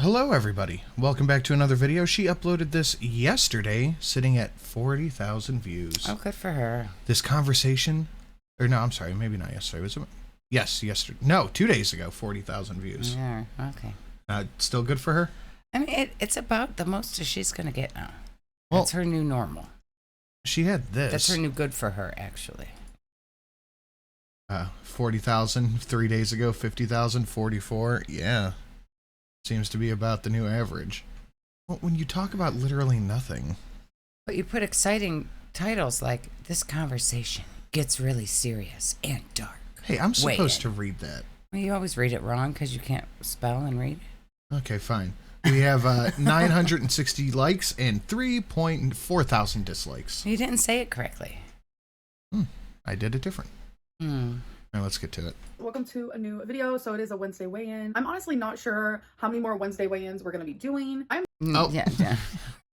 Hello everybody, welcome back to another video. She uploaded this yesterday, sitting at 40,000 views. Oh, good for her. This conversation, or no, I'm sorry, maybe not yesterday, was it? Yes, yesterday. No, 2 days ago, 40,000 views. Yeah, okay. Still good for her? I mean, it's about the most she's going to get now. Well, that's her new normal. She had this. That's her new good for her, actually. 40,000 3 days ago, 50,000, 44. Yeah. Seems to be about the new average. Well, when you talk about literally nothing. But you put exciting titles like, this conversation gets really serious and dark. Hey, I'm supposed to read that. Well, you always read it wrong because you can't spell and read. Okay, fine. We have 960 likes and 3.4 thousand dislikes. You didn't say it correctly. I did it different. Now let's get to it. Welcome to a new video. So it is a Wednesday weigh-in. I'm honestly not sure how many more Wednesday weigh-ins we're going to be doing. Yeah.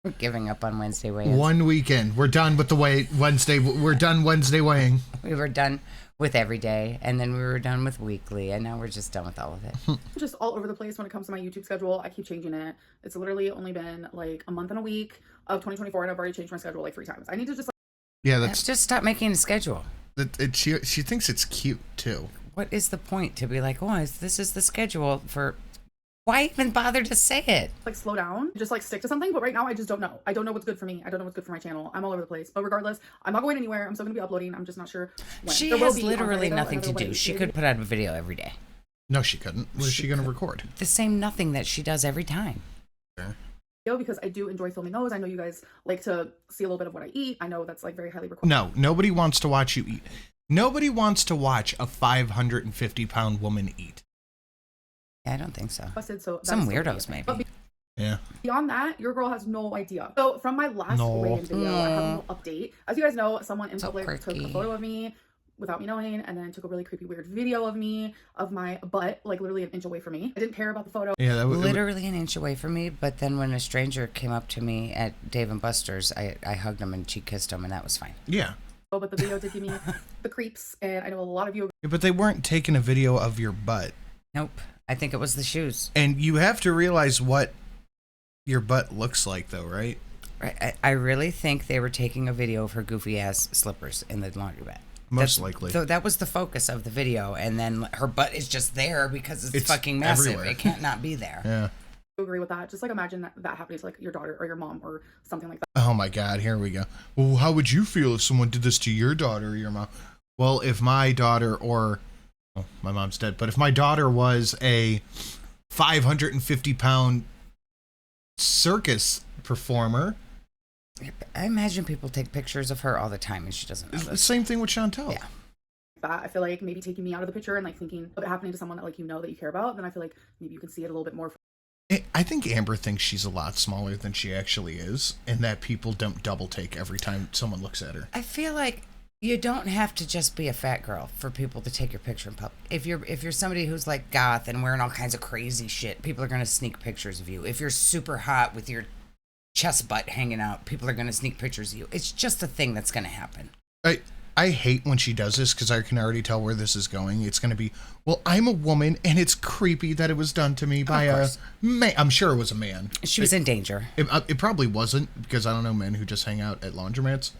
We're giving up on Wednesday weigh-ins. One weekend. We're done with the Wednesday. We're done Wednesday weighing. We were done with every day, and then we were done with weekly, and now we're just done with all of it. Just all over the place when it comes to my YouTube schedule. I keep changing it. It's literally only been like a month and a week of 2024, and I've already changed my schedule like 3 times. I need to just that's just stop making a schedule. She thinks it's cute too. What is the point to be like, oh, this is the schedule for? Why even bother to say it? like slow down, just like stick to something. But right now I just don't know. I don't know what's good for me. I don't know what's good for my channel. I'm all over the place. But regardless, I'm not going anywhere. I'm still going to be uploading. I'm just not sure when. She has literally nothing to do. She could put out a video every day. No, she couldn't. What is she going to record? The same nothing that she does every time. Sure. Because I do enjoy filming those. I know you guys like to see a little bit of what I eat. I know that's like very highly requested. No, nobody wants to watch you eat. Nobody wants to watch a 550-pound woman eat. Yeah, I don't think so. So some weirdos maybe. Yeah. Beyond that, your girl has no idea. So from my last weigh-in video, I have a little update. As you guys know, someone in public took a photo of me without me knowing, and then took a really creepy, weird video of me, of my butt, like literally an inch away from me. I didn't care about the photo. Yeah, literally an inch away from me. But then when a stranger came up to me at Dave & Buster's, I hugged him and she kissed him, and that was fine. Yeah. But the video did give me the creeps, and I know a lot of you. Yeah, but they weren't taking a video of your butt. Nope. I think it was the shoes. And you have to realize what your butt looks like, though, right? Right. I really think they were taking a video of her goofy ass slippers in the laundromat. Most likely. So that was the focus of the video, and then her butt is just there because it's fucking massive. Everywhere. It can't not be there. Yeah. Agree with that. Just like imagine that happening to like your daughter or your mom or something like that. Oh my God, here we go. Well, how would you feel if someone did this to your daughter or your mom? Well, if my daughter my mom's dead, but if my daughter was a 550-pound circus performer. I imagine people take pictures of her all the time and she doesn't know It's the this. same thing with Chantel. Yeah. I feel like maybe taking me out of the picture and like thinking of it happening to someone that like you know that you care about, then I feel like maybe you can see it a little bit more. I think Amber thinks she's a lot smaller than she actually is, and that people don't double take every time someone looks at her. I feel like you don't have to just be a fat girl for people to take your picture in public. If you're somebody who's like goth and wearing all kinds of crazy shit, people are going to sneak pictures of you. If you're super hot with your chest butt hanging out, people are going to sneak pictures of you. It's just a thing that's going to happen. I hate when she does this because I can already tell where this is going. It's going to be, well, I'm a woman and it's creepy that it was done to me by a man. I'm sure it was a man. She was in danger. It probably wasn't, because I don't know men who just hang out at laundromats.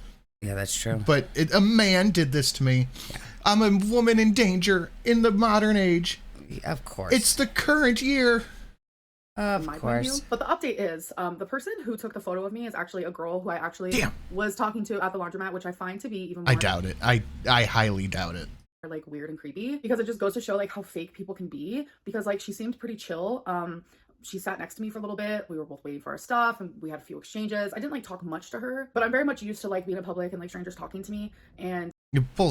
Yeah, that's true. But a man did this to me. Yeah. I'm a woman in danger in the modern age. Of course. It's It's the current year. Of course. But the update is the person who took the photo of me is actually a girl who I actually was talking to at the laundromat, which I find to be even more. I doubt it. I highly doubt it. Like weird and creepy, because it just goes to show like how fake people can be, because like she seemed pretty chill. She sat next to me for a little bit. We were both waiting for our stuff and we had a few exchanges. I didn't like talk much to her, but I'm very much used to like being in public and like strangers talking to me. And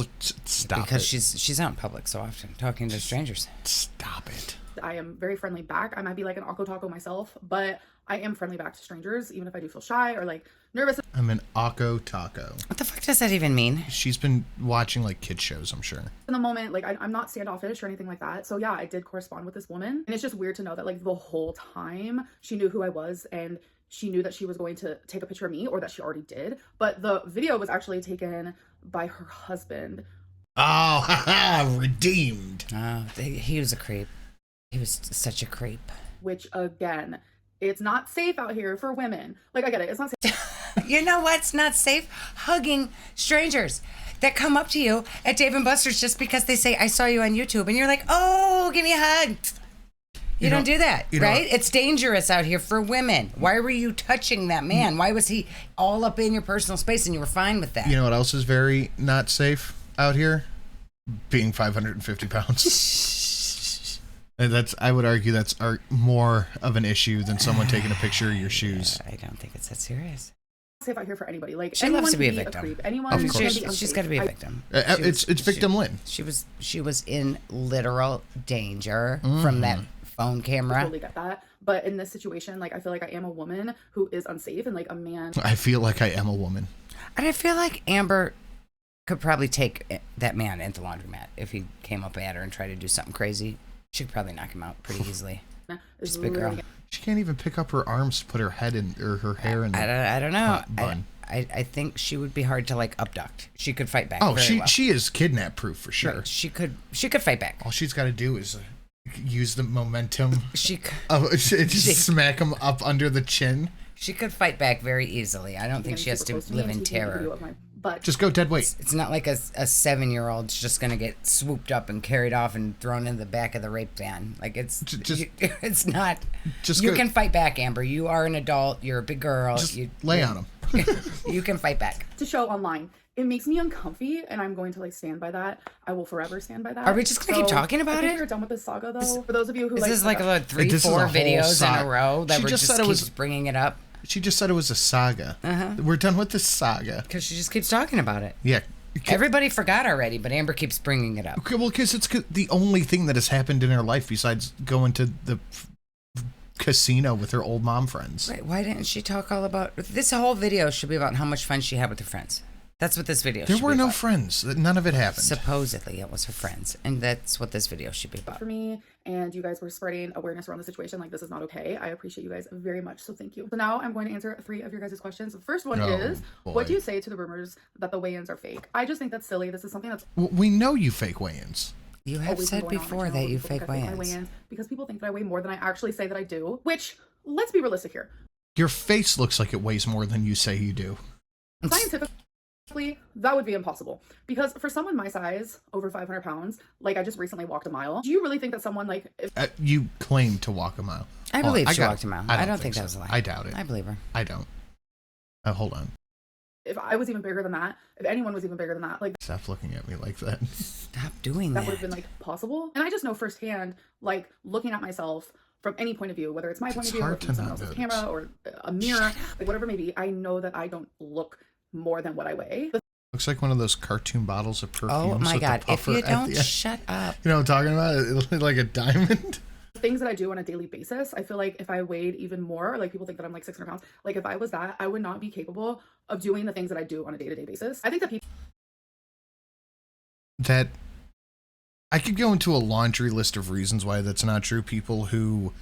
Stop because it. she's out in public so often talking to strangers. Stop it. I am very friendly back. I might be like an Akko Taco myself, but I am friendly back to strangers, even if I do feel shy or like nervous. I'm an Akko Taco. What the fuck does that even mean? She's been watching like kid shows, I'm sure. In the moment, like I'm not standoffish or anything like that. So yeah, I did correspond with this woman, and it's just weird to know that like the whole time she knew who I was and she knew that she was going to take a picture of me, or that she already did. But the video was actually taken by her husband. Oh, redeemed. Oh, he was a creep. He was such a creep. which again, it's not safe out here for women. Like, I get it. It's not safe. You know what's not safe? Hugging strangers that come up to you at Dave & Buster's just because they say, I saw you on YouTube. And you're like, oh, give me a hug. You don't do that, right? It's dangerous out here for women. Why were you touching that man? Why was he all up in your personal space and you were fine with that? You know what else is very not safe out here? Being 550 pounds. And I would argue that's more of an issue than someone taking a picture of your shoes. I don't think it's that serious. Safe out here for anybody. Like, she loves to be a victim. Anyone of course. She's got to be a victim. It's victim Lynn. She was in literal danger from that phone camera. I totally get that. But in this situation, like, I feel like I am a woman who is unsafe, and like a man. I feel like I am a woman. And I feel like Amber could probably take that man into the laundromat if he came up at her and tried to do something crazy. She could probably knock him out pretty easily. She's a big girl. She can't even pick up her arms to put her head in or her hair in. I don't know. Bun. I think she would be hard to like abduct. She could fight back. Oh, very well. she is kidnap proof for sure. Right. She could fight back. All she's got to do is use the momentum. Just smack him up under the chin. She could fight back very easily. I don't think she has to live in terror. But just go dead weight. It's not like a 7-year-old's just gonna get swooped up and carried off and thrown in the back of the rape van. Like it's not. You can fight back, Amber. You are an adult. You're a big girl. Just lay on him. You can fight back. To show online, it makes me uncomfy, and I'm going to like stand by that. I will forever stand by that. Are we just gonna keep talking about it? We're done with this saga, though. For those of you who this is like about 3-4 videos in a row that we're just keeps bringing it up. She just said it was a saga. We're done with this saga. Because she just keeps talking about it. Yeah. Everybody forgot already, but Amber keeps bringing it up. Okay, well, because it's the only thing that has happened in her life besides going to the casino with her old mom friends. Right, why didn't she talk all about... This whole video should be about how much fun she had with her friends. That's what this video should be about. There were no friends. None of it happened. Supposedly, it was her friends. And that's what this video should be about. For me, and you guys were spreading awareness around the situation. Like, this is not okay. I appreciate you guys very much, so thank you. So now I'm going to answer 3 of your guys' questions. The first one is, what do you say to the rumors that the weigh-ins are fake? I just think that's silly. This is something that's... We know you fake weigh-ins. You have said before that you fake weigh-ins. Because people think that I weigh more than I actually say that I do, which, let's be realistic here. Your face looks like it weighs more than you say you do. Scientifically, that would be impossible, because for someone my size, over 500 pounds, like, I just recently walked a mile. Do you really think that someone like you claim to walk a mile? I believe she walked a mile. I don't think that was a lie. I doubt it. I believe her. I don't. Hold on. If I was even bigger than that, if anyone was even bigger than that, like, stop looking at me like that. Stop doing that. That would have been like possible. And I just know firsthand, like, looking at myself from any point of view, whether it's my point of view or from someone else's camera or a mirror, like whatever it may be, I know that I don't look more than what I weigh. Looks like one of those cartoon bottles of perfume. Oh my God, if you don't shut up. You know what I'm talking about? It looks like a diamond. Things that I do on a daily basis, I feel like if I weighed even more, like, people think that I'm like 600 pounds. Like, if I was that, I would not be capable of doing the things that I do on a day-to-day basis. I think that people... That... I could go into a laundry list of reasons why that's not true. People who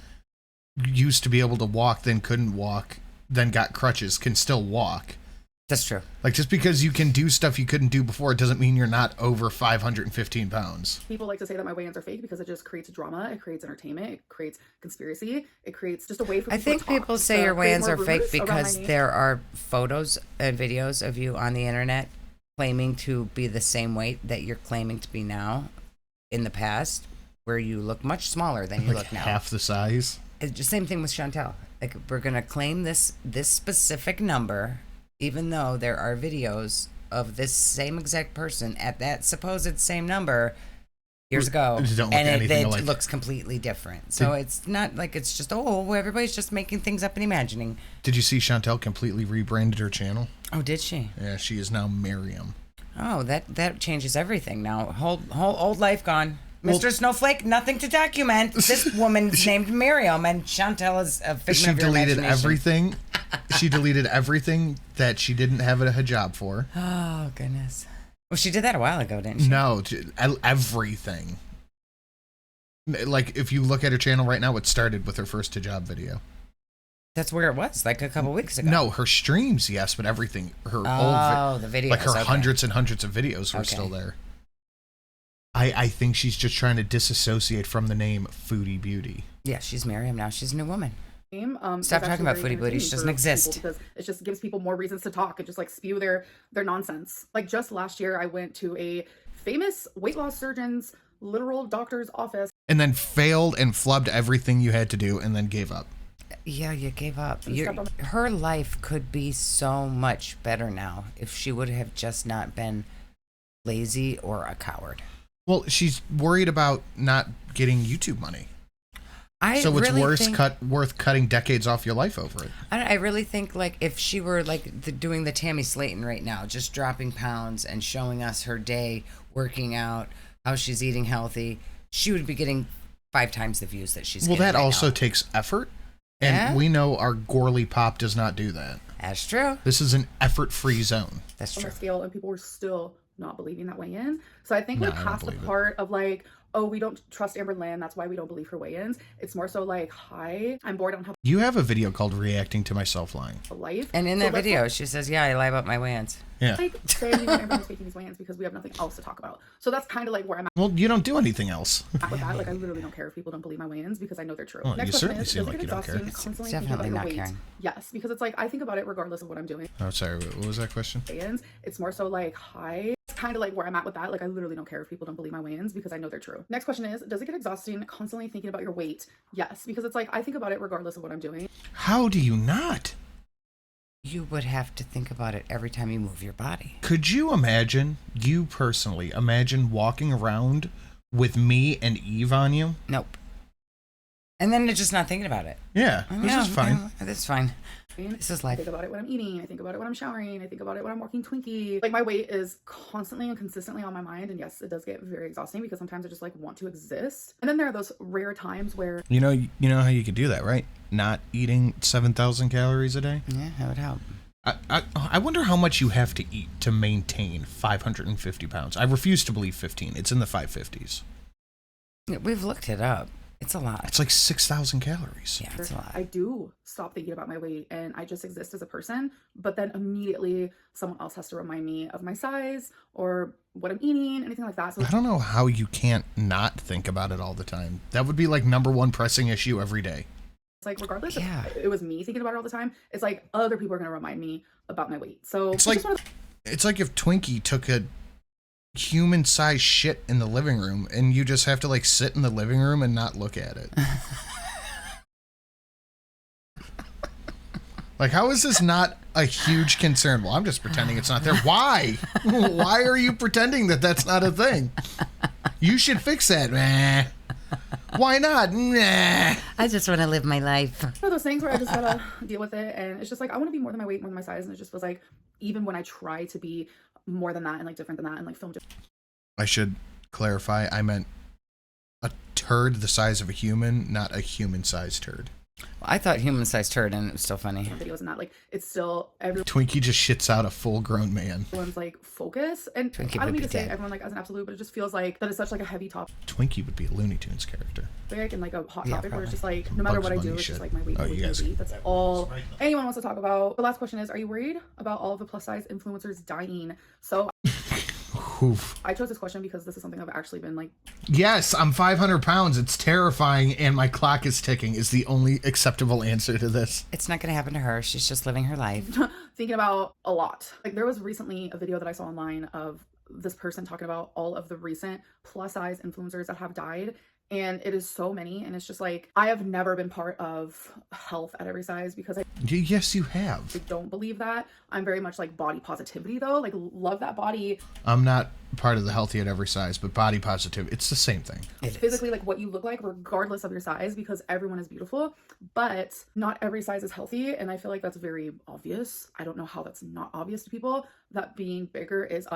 used to be able to walk, then couldn't walk, then got crutches, can still walk. That's true. Like, just because you can do stuff you couldn't do before, it doesn't mean you're not over 515 pounds. People like to say that my weigh-ins are fake because it just creates drama, it creates entertainment, it creates conspiracy, it creates just a way for people I think to talk, people say your weigh-ins are fake rumors because there are photos and videos of you on the internet claiming to be the same weight that you're claiming to be now in the past, where you look much smaller than you look now. Half the size. It's the same thing with Chantel. Like, we're going to claim this specific number, even though there are videos of this same exact person at that supposed same number years ago, and it looks completely different. So it's not like it's just, everybody's just making things up and imagining. Did you see Chantel completely rebranded her channel? Oh, did she? Yeah, she is now Miriam. Oh, that changes everything now. Whole old life gone. Mr. Snowflake, nothing to document. This woman's named Miriam, and Chantel is a figment of your imagination. Everything. She deleted everything that she didn't have a hijab for. Oh, goodness. Well, she did that a while ago, didn't she? No, everything. Like, if you look at her channel right now, it started with her first hijab video. That's where it was, like a couple weeks ago. No, her streams, yes, but everything. Her old the videos. Like, her hundreds and hundreds of videos were still there. I think she's just trying to disassociate from the name Foodie Beauty. Yeah, she's Miriam now. She's a new woman. Stop talking about footy booty. She doesn't exist. Because it just gives people more reasons to talk and just like spew their nonsense. Like just last year, I went to a famous weight loss surgeon's literal doctor's office. And then failed and flubbed everything you had to do and then gave up. Yeah, you gave up. Her life could be so much better now if she would have just not been lazy or a coward. Well, she's worried about not getting YouTube money. So it's worth cutting decades off your life over it. I really think like if she were like doing the Tammy Slayton right now, just dropping pounds and showing us her day, working out, how she's eating healthy, she would be getting 5 times the views that she's getting. Well, that right also now. takes effort. And we know our Gorley Pop does not do that. That's true. This is an effort-free zone. That's true. On the scale, and people were still not believing that weigh-in. So I think we're past the part of like, oh, we don't trust Amberlynn, that's why we don't believe her weigh-ins. It's more so like, hi, I'm bored, I don't have You have a video called Reacting to Myself Lying. a life. And in that video, she says, yeah, I lie about my weigh-ins. Yeah. Like, say, you know, everyone's making these weigh-ins because we have nothing else to talk about. So that's kind of like where I'm Well, you don't do anything else. at with that. Like, I literally don't care if people don't believe my weigh-ins because I know they're true. Well, Next you question certainly is, seem does it like get you don't care. exhausting It's constantly definitely thinking about not your weight? caring. Yes, because it's like, I think about it regardless of what I'm doing. Oh, sorry. What was that question? Weigh-ins, it's more so like, hi. It's kind of like where I'm at with that. Like, I literally don't care if people don't believe my weigh-ins because I know they're true. Next question is, does it get exhausting constantly thinking about your weight? Yes, because it's like, I think about it regardless of what I'm doing. How do you not? You would have to think about it every time you move your body. Could you imagine, you personally, walking around with me and Eve on you? Nope. And then just not thinking about it. Yeah, this is fine. That's fine. This is I life. think about it when I'm eating. I think about it when I'm showering. I think about it when I'm walking Twinkie. Like my weight is constantly and consistently on my mind. And yes, it does get very exhausting because sometimes I just like want to exist. And then there are those rare times where You know how you could do that, right? Not eating 7,000 calories a day? Yeah, that would help. I wonder how much you have to eat to maintain 550 pounds. I refuse to believe 15. It's in the 550s. We've looked it up. It's a lot. It's like 6,000 calories. Yeah, it's a lot. I do stop thinking about my weight and I just exist as a person, but then immediately someone else has to remind me of my size or what I'm eating, anything like that. So I don't know how you can't not think about it all the time. That would be like #1 pressing issue every day. it's like regardless if it was me thinking about it all the time, it's like other people are going to remind me about my weight. So It's like if Twinkie took a human-sized shit in the living room and you just have to like sit in the living room and not look at it. Like, how is this not a huge concern? Well, I'm just pretending it's not there. Why? Why are you pretending that that's not a thing? You should fix that. Meh. Why not? Nah. I just want to live my life. one of those things where I just gotta deal with it, and it's just like I want to be more than my weight, more than my size, and it just feels like even when I try to be more than that and like different than that and like film I should clarify, I meant a turd the size of a human, not a human-sized turd. Well, I thought human-sized turd, and it was still funny. videos and that, like it's still Twinkie just shits out a full-grown man. everyone's like focus, and Twinkie I don't would mean be to say dead. everyone like as an absolute, but it just feels like that is such like a heavy topic Twinkie would be a Looney Tunes character. and like a hot Yeah, topic where it's probably. just like no matter Bugs what I Bunny do, it's shit. just like my weight. Oh, weight, you guys- weight. That's all anyone wants to talk about. The last question is, are you worried about all of the plus size influencers dying? So Oof. I chose this question because this is something I've actually been like Yes, I'm 500 pounds. It's terrifying, and my clock is ticking is the only acceptable answer to this. It's not going to happen to her. She's just living her life. thinking about a lot. Like there was recently a video that I saw online of this person talking about all of the recent plus size influencers that have died. And it is so many. And it's just like, I have never been part of health at every size because I Yes, you have. don't believe that. I'm very much like body positivity though. Like love that body. I'm not part of the healthy at every size, but body positive, it's the same thing. It is. Physically like what you look like regardless of your size because everyone is beautiful, but not every size is healthy. And I feel like that's very obvious. I don't know how that's not obvious to people that being bigger is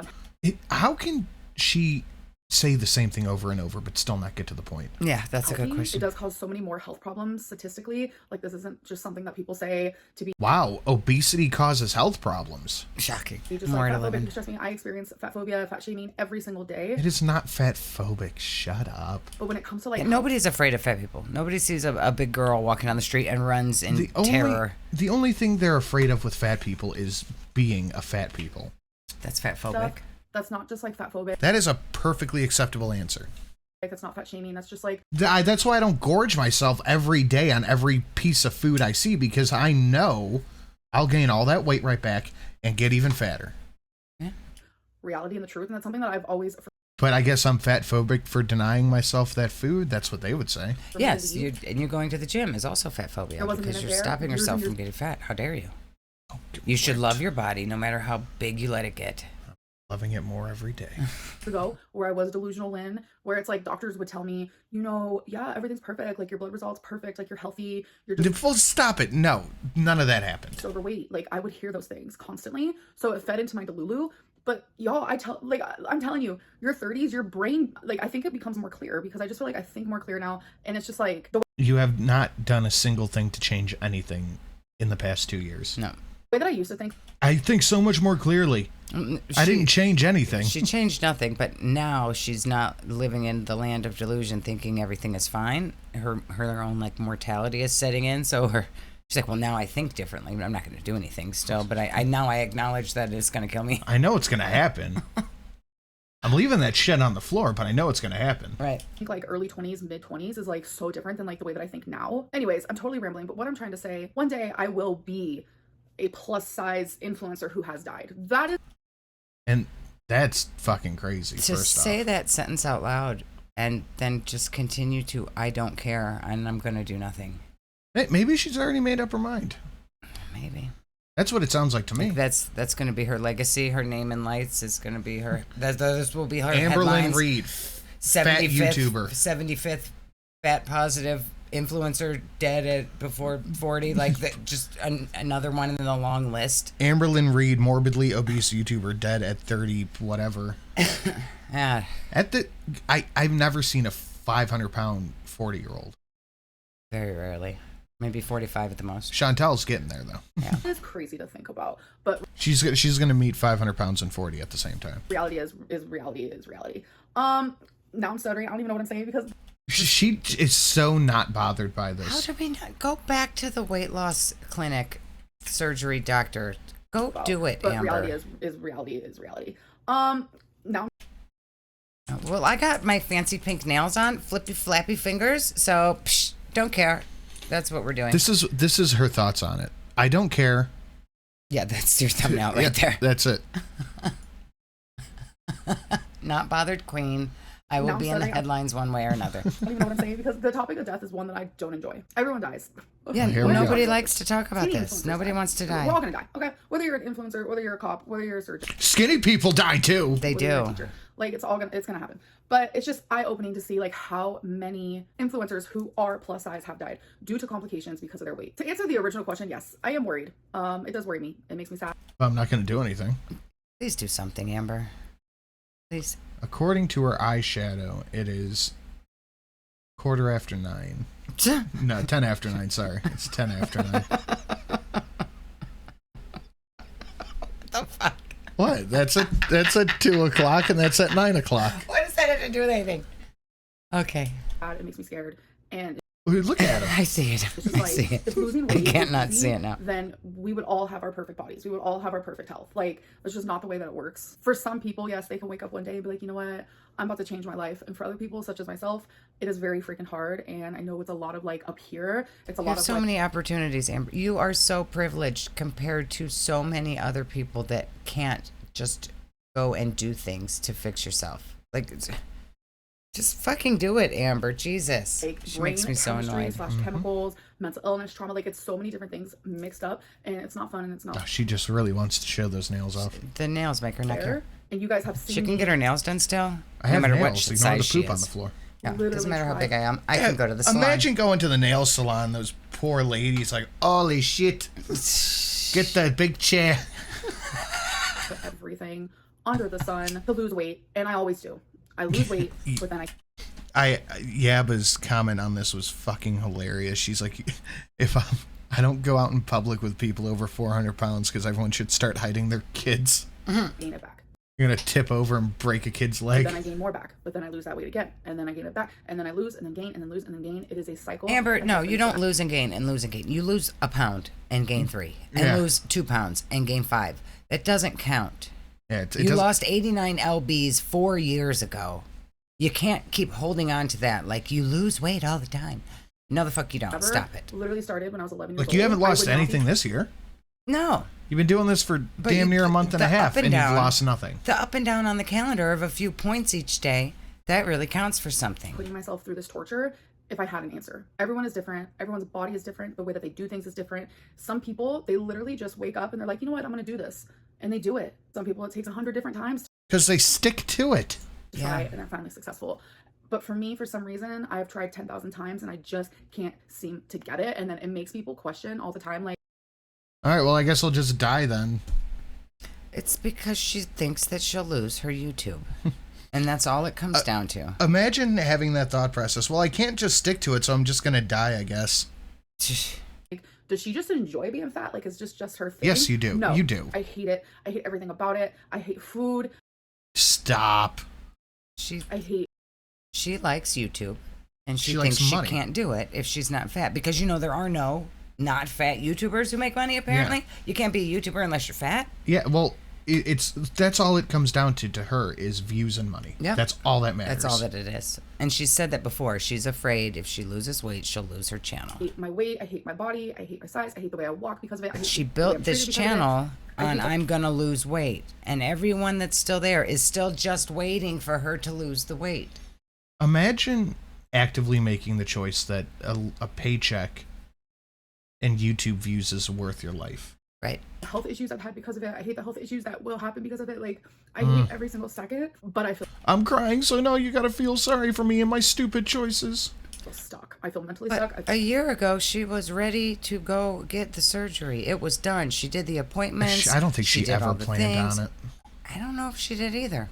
How can she say the same thing over and over but still not get to the point? Yeah, that's a good healthy. question. It does cause so many more health problems statistically. Like this isn't just something that people say to be Wow, obesity causes health problems. Shocking. just More like to fat live phobic. in. Trust me, I experience fat phobia, fat shaming every single day. It is not fat phobic. Shut up. But when it comes to like Nobody's afraid of fat people. Nobody sees a big girl walking down the street and runs in terror. The only thing they're afraid of with fat people is being a fat people. That's fat stuff, phobic. that's not just like fat phobic. That is a perfectly acceptable answer. That's not fat shaming. That's just like, That's why I don't gorge myself every day on every piece of food I see, because I know I'll gain all that weight right back and get even fatter. reality and the truth. And that's something that I've always. But I guess I'm fat phobic for denying myself that food. That's what they would say. Yes, you're going to the gym is also fat phobia because you're stopping yourself from getting fat. How dare you? Oh, you should love your body no matter how big you let it get. Loving it more every day. Ago, where I was delusional in, where it's like doctors would tell me, yeah, everything's perfect. Like your blood results perfect. Like you're healthy. You're just Well, stop it. No, none of that happened. overweight. Like I would hear those things constantly. So it fed into my delulu. But y'all, I'm telling you, your 30s, your brain, like I think it becomes more clear because I just feel like I think more clear now. And it's just like You have not done a single thing to change anything in the past 2 years. No. way that I used to think. I think so much more clearly. I didn't change anything. She changed nothing, but now she's not living in the land of delusion thinking everything is fine. Her own like mortality is setting in, so she's like, well, now I think differently. I'm not going to do anything still, but I now I acknowledge that it's going to kill me. I know it's going to happen. I'm leaving that shit on the floor, but I know it's going to happen. Right. I think like early 20s, mid 20s is like so different than like the way that I think now. Anyways, I'm totally rambling, but what I'm trying to say, one day I will be a plus size influencer who has died. That is. And that's fucking crazy. To say that sentence out loud and then just continue to, I don't care and I'm going to do nothing. Maybe she's already made up her mind. Maybe. That's what it sounds like to me. That's going to be her legacy. Her name in lights is going to be her. This will be her Amberlynn headlines. Reid, fat YouTuber. 75th fat positive influencer dead before 40. Like just another one in the long list. Amberlynn Reid, morbidly obese YouTuber, dead at 30 whatever. Yeah. I've never seen a 500-pound 40-year-old. Very rarely. Maybe 45 at the most. Chantel's getting there though. Yeah. It's crazy to think about, but She's gonna meet 500 pounds and 40 at the same time. reality is reality. Now I'm stuttering. I don't even know what I'm saying because She is so not bothered by How this. do we not go back to the weight loss clinic surgery doctor? Go do it, but Amber. reality is reality. Now Well, I got my fancy pink nails on, flippy flappy fingers, so don't care. That's what we're doing. This is her thoughts on it. I don't care. Yeah, that's your thumbnail right there. That's it. Not bothered queen. I will Now be in the starting- headlines one way or another. I don't even know what I'm saying because the topic of death is one that I don't enjoy. Everyone dies. Yeah, Here we nobody go. likes to talk about Skinny this. influencers Nobody die. wants to We're all die. gonna die. Okay, whether you're an influencer, whether you're a cop, whether you're a surgeon, Skinny people die too. They whether you're a do. teacher. Like it's gonna happen. But it's just eye-opening to see like how many influencers who are plus size have died due to complications because of their weight. To answer the original question, yes, I am worried. It does worry me. It makes me sad. I'm not gonna do anything. Please do something, Amber. Please. According to her eyeshadow, it is 9:15. No, 10 after 9. Sorry, it's 10 after 9. What the fuck? What? That's at 2 o'clock, and that's at 9 o'clock. What does that have to do with anything? Okay. It makes me scared. And Look at him. I see it. it's just I like see it. if losing I weight can't was not easy, see it now. then we would all have our perfect bodies. We would all have our perfect health. Like it's just not the way that it works. For some people, yes, they can wake up one day and be like, you know what, I'm about to change my life. And for other people, such as myself, it is very freaking hard. And I know it's a lot of like up here. It's a You lot have of so like, many opportunities, Amber. You are so privileged compared to so many other people that can't just go and do things to fix yourself. Like, just fucking do it, Amber. Jesus. like She brain makes me so chemistry annoyed. / chemicals, mental illness, trauma. Like it's so many different things mixed up, and it's not fun and it's Oh, not she just really wants to show those nails off. The nails make her not fair. care. And you guys have seen She can me get her nails done still. I have no matter nails. what Ignore size the she poop on is. the floor. Yeah, literally doesn't matter how try. big I am. I can go to the salon. Imagine going to the nail salon. Those poor ladies, like, holy shit, get that big chair. everything under the sun to lose weight, and I always do. I lose weight, but then Yaba's comment on this was fucking hilarious. She's like, if I don't go out in public with people over 400 pounds because everyone should start hiding their kids. gain it back. You're gonna tip over and break a kid's But leg. then I gain more back, but then I lose that weight again, and then I gain it back, and then I lose, and then gain, and then lose, and then gain. It is a cycle. Amber, that no, happens you don't back. lose and gain and lose and gain. You lose a pound and gain 3, and Yeah. lose 2 pounds and gain 5. That doesn't count. Yeah, it You doesn't- lost 89 lbs 4 years ago. You can't keep holding on to that. Like, you lose weight all the time. No, the fuck you don't. Ever. Stop it. Literally started when I was 11 years old. Like, you haven't I lost would not anything be- this year. No. You've been doing this for damn near a month and a half, and you've lost nothing. The up and down on the calendar of a few points each day, that really counts for something. Putting myself through this torture if I had an answer. Everyone is different. Everyone's body is different. The way that they do things is different. Some people, they literally just wake up and they're like, you know what, I'm going to do this. And they do it. Some people, it takes 100 different times Because they stick to it. to try it and they're finally successful. But for me, for some reason, I've tried 10,000 times and I just can't seem to get it. And then it makes people question all the time, like, All right, well, I guess I'll just die then. It's because she thinks that she'll lose her YouTube. And that's all it comes down to. Imagine having that thought process. Well, I can't just stick to it, so I'm just going to die, I guess. does she just enjoy being fat? Like, it's just her thing? Yes, you do. No, You do. I hate it. I hate everything about it. I hate food. Stop. I hate. She likes YouTube. And she She likes thinks money. she can't do it if she's not fat. Because, there are no not fat YouTubers who make money, apparently. Yeah. You can't be a YouTuber unless you're fat. Yeah, well, that's all it comes down to her is views and money. Yeah. That's all that matters. That's all that it is. And she said that before. She's afraid if she loses weight, she'll lose her channel. I hate my weight. I hate my body. I hate my size. I hate the way I walk because of it. I hate She the way built I'm this treated because of it. channel I on hate it. I'm gonna lose weight. And everyone that's still there is still just waiting for her to lose the weight. Imagine actively making the choice that a paycheck and YouTube views is worth your life. Right. The health issues I've had because of it. I hate the health issues that will happen because of it. Like, I hate every single second, but I feel I'm crying, so now you gotta feel sorry for me and my stupid choices. stuck. I feel mentally But stuck. a year ago, she was ready to go get the surgery. It was done. She did the appointments. I don't think she did ever all the planned things. on it. I don't know if she did either.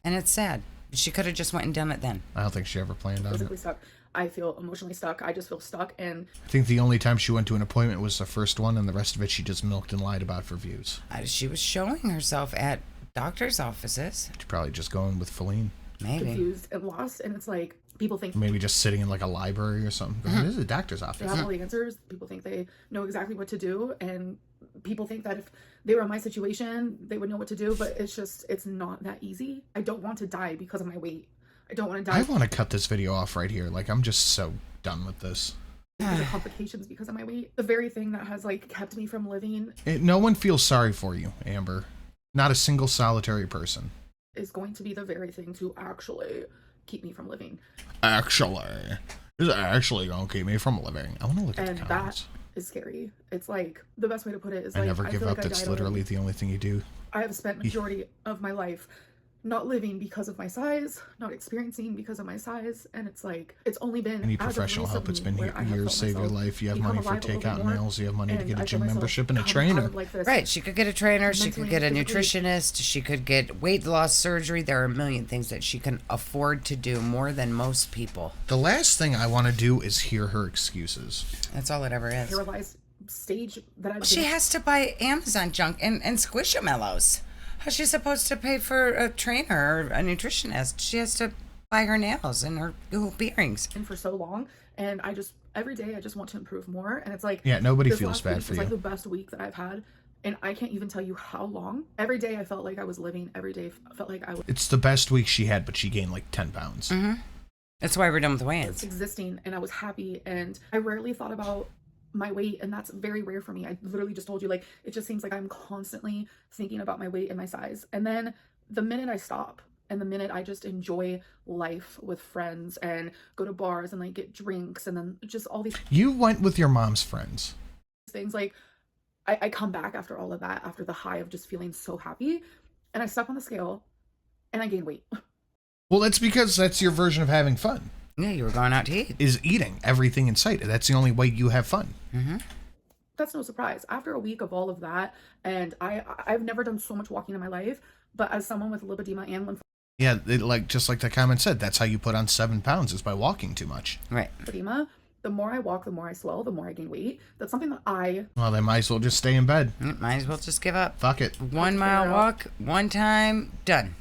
And it's sad. She could have just went and done it then. I don't think she ever planned on physically it. stuck. I feel emotionally stuck. I just feel stuck. And I think the only time she went to an appointment was the first one, and the rest of it she just milked and lied about for views. She was showing herself at doctor's offices. She's probably just going with Feline. Maybe. confused and lost. And it's like, people think Maybe just sitting in like a library or something. This is a doctor's they office. have all the answers. People think they know exactly what to do. And people think that if they were in my situation, they would know what to do. But it's not that easy. I don't want to die because of my weight. I don't want to die I want to cut this video off right here. Like, I'm just so done with this. because of complications because of my weight. The very thing that has like kept me from living No one feels sorry for you, Amber. Not a single solitary person. is going to be the very thing to actually keep me from living. Actually, this is actually gonna keep me from living. I want to look at And the that comments. is scary. It's like, the best way to put it is I like, never give feel up. like I That's died literally already. the only thing you do. I have spent majority of my life not living because of my size, not experiencing because of my size, and it's like, it's only been I need as of professional help. It's been recently where I have years. felt Save your myself life. You have become money for alive a little takeout bit more, nails. You have money to and get a I feel gym myself membership and a come out trainer. of, like, this Right. She could get a trainer. She could mentally get a and physically. nutritionist. She could get weight loss surgery. There are a million things that she can afford to do more than most people. The last thing I want to do is hear her excuses. That's all it ever is. paralyzed stage that I've She been has to buy Amazon junk and Squishamallows. How's she supposed to pay for a trainer or a nutritionist? She has to buy her nails and her hoop earrings. in for so long, and I just, every day I just want to improve more, and it's like, Yeah, nobody this feels last bad week for was you. like the best week that I've had, and I can't even tell you how long. Every day I felt like I was living. Every day felt like I was It's the best week she had, but she gained like 10 pounds. That's why we're done with weigh-ins. existing, and I was happy, and I rarely thought about my weight, and that's very rare for me. I literally just told you, like, it just seems like I'm constantly thinking about my weight and my size, and then the minute I stop and the minute I just enjoy life with friends and go to bars and like get drinks and then just all these You went with your mom's friends. things, like I come back after all of that, after the high of just feeling so happy, and I step on the scale and I gain weight. Well, that's because that's your version of having fun, Yeah, you were going out to eat. is eating everything in sight. That's the only way you have fun. That's no surprise. After a week of all of that, and I've never done so much walking in my life, but as someone with lipedema and Yeah, just like the comment said, that's how you put on 7 pounds is by walking too much. Right. lymphedema, the more I walk, the more I swell, the more I gain weight. That's something that I Well, they might as well just stay in bed. Might as well just give up. Fuck it. 1 mile walk, one time, done.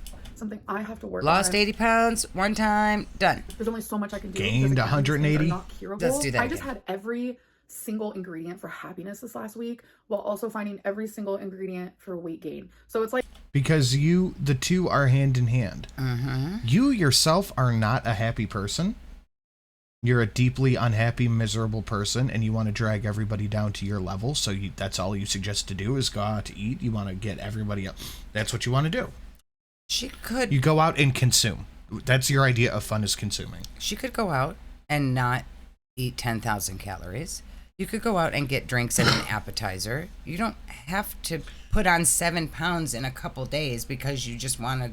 have to work Lost on. 80 pounds, one time, done. There's only so much I can do. Gained because, again, these things are 180. not curable. Let's do that I just again. had every single ingredient for happiness this last week, while also finding every single ingredient for weight gain. So it's like, because the two are hand in hand. Mm-hmm. You yourself are not a happy person. You're a deeply unhappy, miserable person, and you want to drag everybody down to your level. So that's all you suggest to do is go out to eat. You want to get everybody up. That's what you want to do. She could. You go out and consume. That's your idea of fun, is consuming. She could go out and not eat 10,000 calories. You could go out and get drinks and an appetizer. You don't have to put on 7 pounds in a couple days because you just want to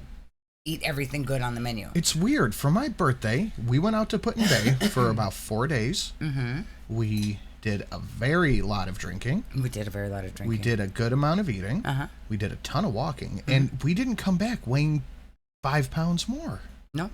eat everything good on the menu. It's weird. For my birthday, we went out to Put in Bay for about 4 days. Mm-hmm. We did a very lot of drinking. We did a very lot of drinking. We did a good amount of eating. Uh-huh. We did a ton of walking. And we didn't come back weighing 5 pounds more. No.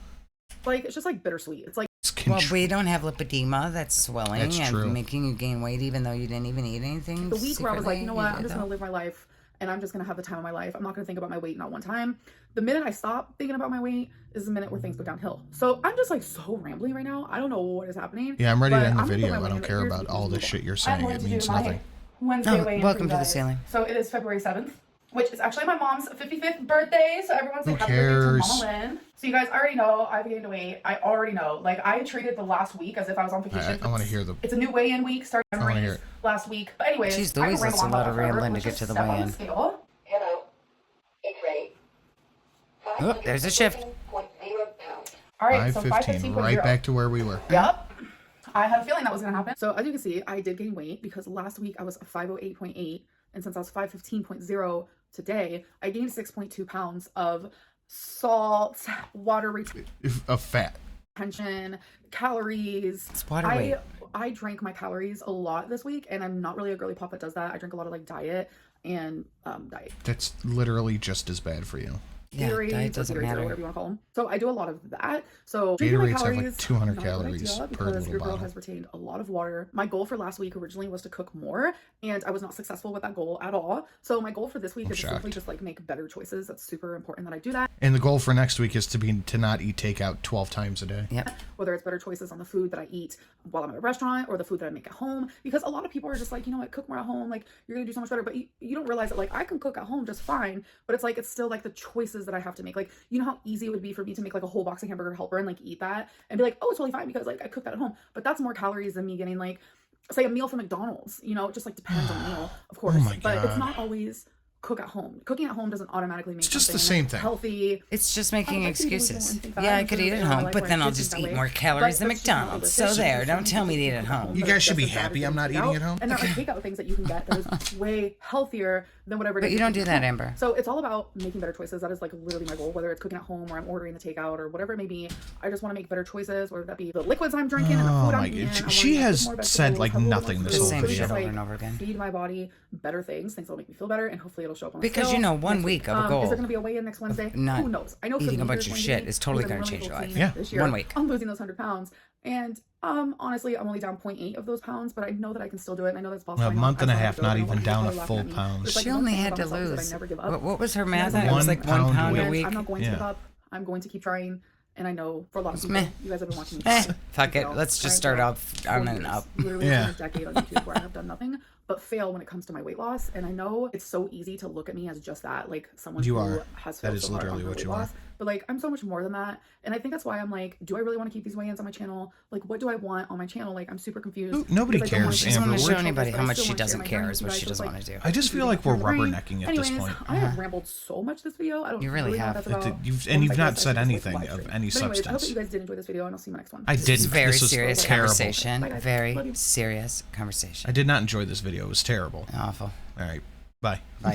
like, it's just like bittersweet. It's like, well, we don't have lipedema that's swelling That's and true. making you gain weight even though you didn't even eat anything. the week where I was like, you know what, I'm just going gonna live my life and I'm just gonna have the time of my life. I'm not gonna think about my weight not one time. The minute I stop thinking about my weight is the minute where things go downhill. So I'm just like so rambling right now. I don't know what is happening. Yeah, I'm ready to but end the I'm gonna put video. my I don't weight care in. about all this shit you're I'm saying. going It to means do my nothing. Wednesday Oh, weigh-in welcome for to you the guys. ceiling. So it is February 7th, which is actually my mom's 55th birthday. So everyone's like, Who happy birthday to cares? Mama Lynn. So you guys already know I've gained weight. I already know. Like, I treated the last week as if I was on vacation. I want to hear the. It's a new weigh-in week, starting I wanna hear memories last week. But anyways, Jeez I can Louise, ramble that's a on lot about of that forever. rambling to Let's get just to the step on weigh-in. scale. Hello. It's ready. Oh, there's a shift. 515.0 pounds. All right, so 515, 515.0. right back to where we were. Yep. I had a feeling that was going to happen. So as you can see, I did gain weight because last week I was 508.8. And since I was 515.0 today, I gained 6.2 pounds of salt, water Of fat. retention, calories. It's water weight. I drank my calories a lot this week, and I'm not really a girly pop that does that. I drink a lot of like diet and diet. That's literally just as bad for you. Yeah, Gatorades, diet or doesn't Gatorades, or matter. whatever you want to call them. So I do a lot of that. So drinking my Gatorades have like calories, 200 not a good calories idea per because little your girl bottle. has retained a lot of water. My goal for last week originally was to cook more, and I was not successful with that goal at all. So my goal for this week I'm is to simply shocked. just like make better choices. That's super important that I do that. And the goal for next week is to not eat takeout 12 times a day. Yep. Whether it's better choices on the food that I eat while I'm at a restaurant or the food that I make at home, because a lot of people are just like, you know what, cook more at home, like you're gonna do so much better. But you don't realize that like I can cook at home just fine, but it's like it's still like the choices that I have to make. Like, you know how easy it would be for me to make like a whole box of hamburger helper and like eat that and be like, oh, it's totally fine because like I cook that at home. But that's more calories than me getting like, say, a meal from McDonald's. You know, it just like depends on the meal, of course. my But it's God. not always cook at home. Cooking at home doesn't automatically make It's just the something same thing. healthy. It's just making I like to eat excuses. and think that. Yeah, I I'm could sure eat there's at a lot home, of but life then where I'll it's just that eat way. more But calories than that's just not McDonald's. the So decision. there, It's don't just tell me to something eat you at can cook home. You but guys it's should be just bad happy if I'm you not eat eating out. at home. And there are takeout things that you can get that is way healthier than whatever it But is you don't do can that, cook. Amber. So it's all about making better choices. That is like literally my goal, whether it's cooking at home or I'm ordering the takeout or whatever it may be. I just want to make better choices, whether that be the liquids I'm drinking and the Oh food my I'm eating. God. I wanna She eat has more said, vegetables, like, have a little nothing more this The whole fruit, same video. shit just, over like, and over again. feed my body better things that'll make me feel better, and hopefully it'll show up on the Because scale you know, one next week of a Is goal there going to be a weigh-in next Wednesday? not Who knows? I know for eating me, a bunch there's of going to shit be, is totally because I'm gonna really change your goal life. setting Yeah. this year. 1 week. I'm losing those 100 pounds, and honestly, I'm only down 0.8 of those pounds, but I know that I can still do it. And I know that's possible. A I know month I and a saw half, it not go, even and down a people are full laughing at me. pound. It's like She one only thing had about to myself is that lose. I never give up. What was her math? And It was 1 like 1 pound pound a a And week. I'm not going to Yeah. give up. I'm going to keep trying. And I know for a lot of It's people, meh. you guys have been watching me. Eh, try, fuck you it. know, Let's try just and start fail off for on and years. up. Literally Yeah. a decade on YouTube where I have done nothing but fail when it comes to my weight loss. And I know it's so easy to look at me as just that, like someone You who are. has That failed is so hard on literally her what weight you are. loss. But like, I'm so much more than that. And I think that's why I'm like, do I really want to keep these weigh-ins on my channel? Like, what do I want on my channel? Like, I'm super confused. Ooh, nobody because I don't wanna cares, share She doesn't Amber. want to We're- show anybody but how I much still she wanna share doesn't my care journey is with what you she guys. doesn't It's want to do. I just feel like we're my brain. rubbernecking at this Anyways, point. I have rambled so much this video. I don't You really know have. what that's about. You've Or if I not guess I said should just, like, anything live of stream. any But anyways, I hope that substance. you guys did enjoy this video, and I'll see you in my next one. I It's didn't. very This was serious terrible. conversation. Bye, guys. Very Love you. serious conversation. I did not enjoy this video. It was terrible. Awful. All right. Bye. Bye.